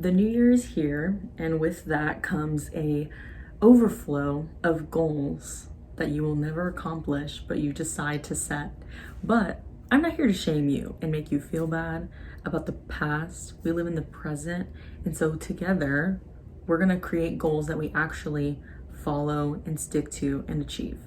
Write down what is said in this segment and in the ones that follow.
The new year is here, and with that comes a overflow of goals that you will never accomplish, but you decide to set. But I'm not here to shame you and make you feel bad about the past. We live in the present, and so together, we're gonna create goals that we actually follow and stick to and achieve.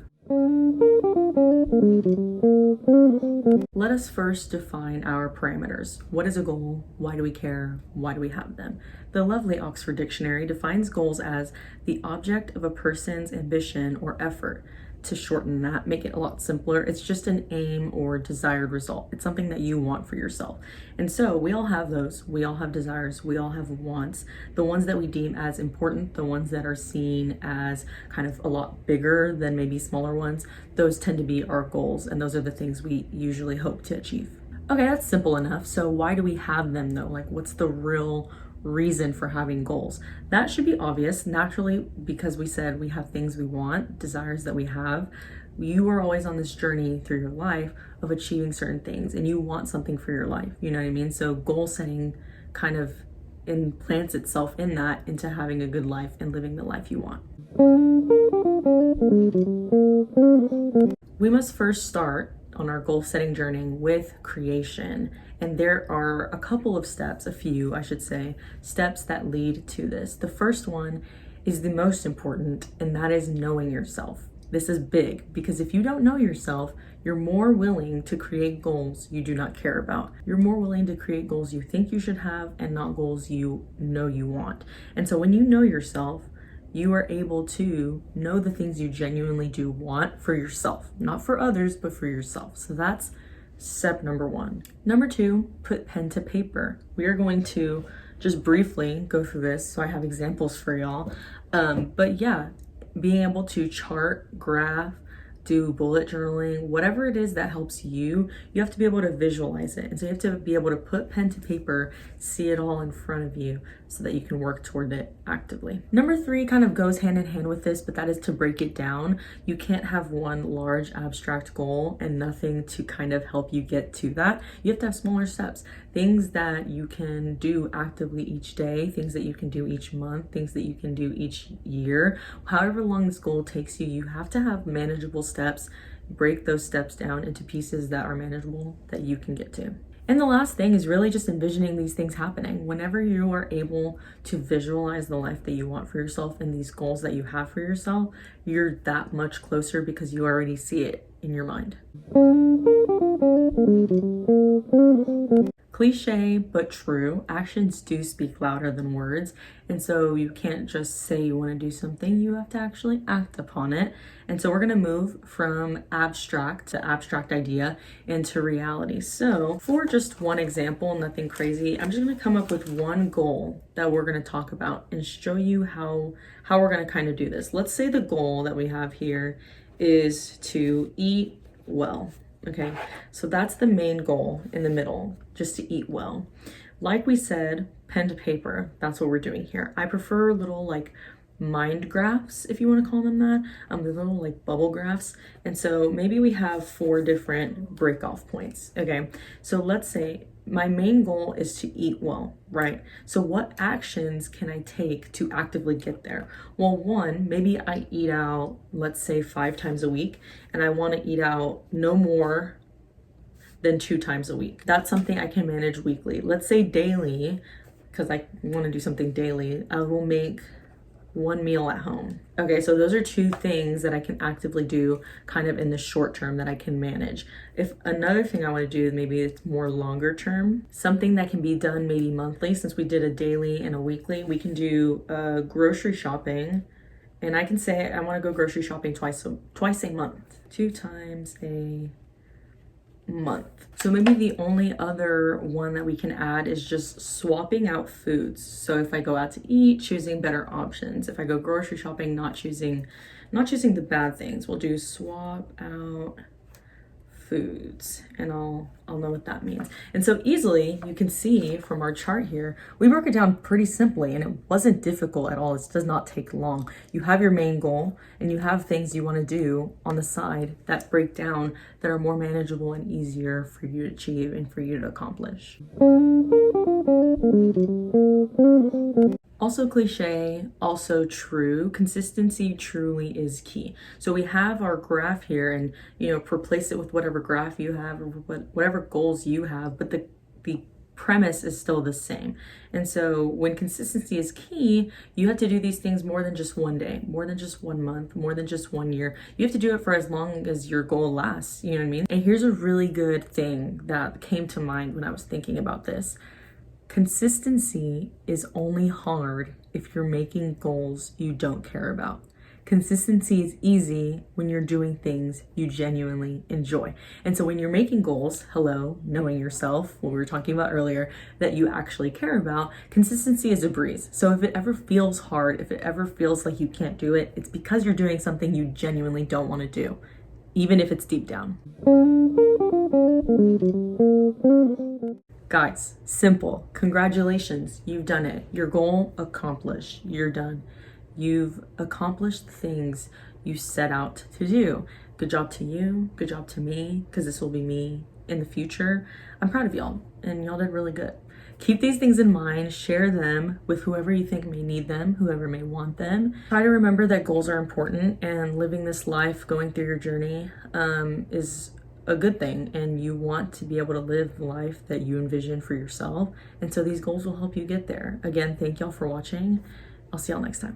Let us first define our parameters. What is a goal? Why do we care? Why do we have them? The lovely Oxford Dictionary defines goals as the object of a person's ambition or effort. To shorten that, make it a lot simpler, it's just an aim or desired result. It's something that you want for yourself. And so we all have those. We all have desires. We all have wants. The ones that we deem as important, the ones that are seen as kind of a lot bigger than maybe smaller ones, those tend to be our goals. And those are the things we usually hope to achieve. Okay, that's simple enough. So why do we have them though? Like, what's the real reason for having goals? That should be obvious naturally, because we said we have things we want, desires that we have. You are always on this journey through your life of achieving certain things, and you want something for your life, you know what I mean? So goal setting kind of implants itself in that, into having a good life and living the life you want. We must first start on our goal setting journey with creation. And there are a couple of steps, a few, I should say, steps that lead to this. The first one is the most important, and that is knowing yourself. This is big because if you don't know yourself, you're more willing to create goals you do not care about. You're more willing to create goals you think you should have and not goals you know you want. And so when you know yourself, you are able to know the things you genuinely do want for yourself, not for others, but for yourself. So that's step number one. Number two, put pen to paper. We are going to just briefly go through this, so I have examples for y'all. But yeah, being able to chart, graph, do bullet journaling, whatever it is that helps you, you have to be able to visualize it. And so you have to be able to put pen to paper, see it all in front of you so that you can work toward it actively. Number three kind of goes hand in hand with this, but that is to break it down. You can't have one large abstract goal and nothing to kind of help you get to that. You have to have smaller steps, things that you can do actively each day, things that you can do each month, things that you can do each year. However long this goal takes you, you have to have manageable steps. Break those steps down into pieces that are manageable that you can get to. And the last thing is really just envisioning these things happening. Whenever you are able to visualize the life that you want for yourself and these goals that you have for yourself, you're that much closer because you already see it in your mind. Cliche, but true. Actions do speak louder than words. And so you can't just say you want to do something, you have to actually act upon it. And so we're going to move from abstract to abstract idea into reality. So for just one example, nothing crazy, I'm just going to come up with one goal that we're going to talk about and show you how we're going to kind of do this. Let's say the goal that we have here is to eat well. Okay, so that's the main goal in the middle, just to eat well. Like we said, pen to paper, that's what we're doing here. I prefer little like mind graphs, if you want to call them that, the little like bubble graphs. And so maybe we have 4 different break off points. Okay, so let's say my main goal is to eat well, right? So what actions can I take to actively get there? Well, one, maybe I eat out, let's say 5 times a week, and I want to eat out no more than 2 times a week. That's something I can manage weekly. Let's say daily, because I want to do something daily, I will make 1 meal at home. Okay, so those are 2 things that I can actively do kind of in the short term that I can manage. If another thing I want to do, maybe it's more longer term, something that can be done maybe monthly, since we did a daily and a weekly, we can do grocery shopping. And I can say I want to go grocery shopping twice a month, 2 times a month. So maybe the only other one that we can add is just swapping out foods. So if I go out to eat, choosing better options. If I go grocery shopping, not choosing the bad things. We'll do swap out foods, and I'll know what that means. And so easily you can see from our chart here, we broke it down pretty simply, and it wasn't difficult at all. It does not take long. You have your main goal and you have things you want to do on the side that break down, that are more manageable and easier for you to achieve and for you to accomplish. Also cliche, also true. Consistency truly is key. So we have our graph here, and replace it with whatever graph you have or whatever goals you have, but the premise is still the same. And so when consistency is key, you have to do these things more than just one day, more than just 1 month, more than just 1 year. You have to do it for as long as your goal lasts, you know what I mean? And here's a really good thing that came to mind when I was thinking about this. Consistency is only hard if you're making goals you don't care about. Consistency is easy when you're doing things you genuinely enjoy. And so when you're making goals, knowing yourself, what we were talking about earlier, that you actually care about, consistency is a breeze. So if it ever feels hard, if it ever feels like you can't do it, it's because you're doing something you genuinely don't want to do, even if it's deep down. Guys, simple. Congratulations, you've done it. Your goal accomplished. You're done. You've accomplished the things you set out to do. Good job to you. Good job to me, because this will be me in the future. I'm proud of y'all, and y'all did really good. Keep these things in mind, share them with whoever you think may need them, whoever may want them. Try to remember that goals are important, and living this life, going through your journey, is a good thing, and you want to be able to live the life that you envision for yourself. And so these goals will help you get there. Again, thank y'all for watching. I'll see y'all next time.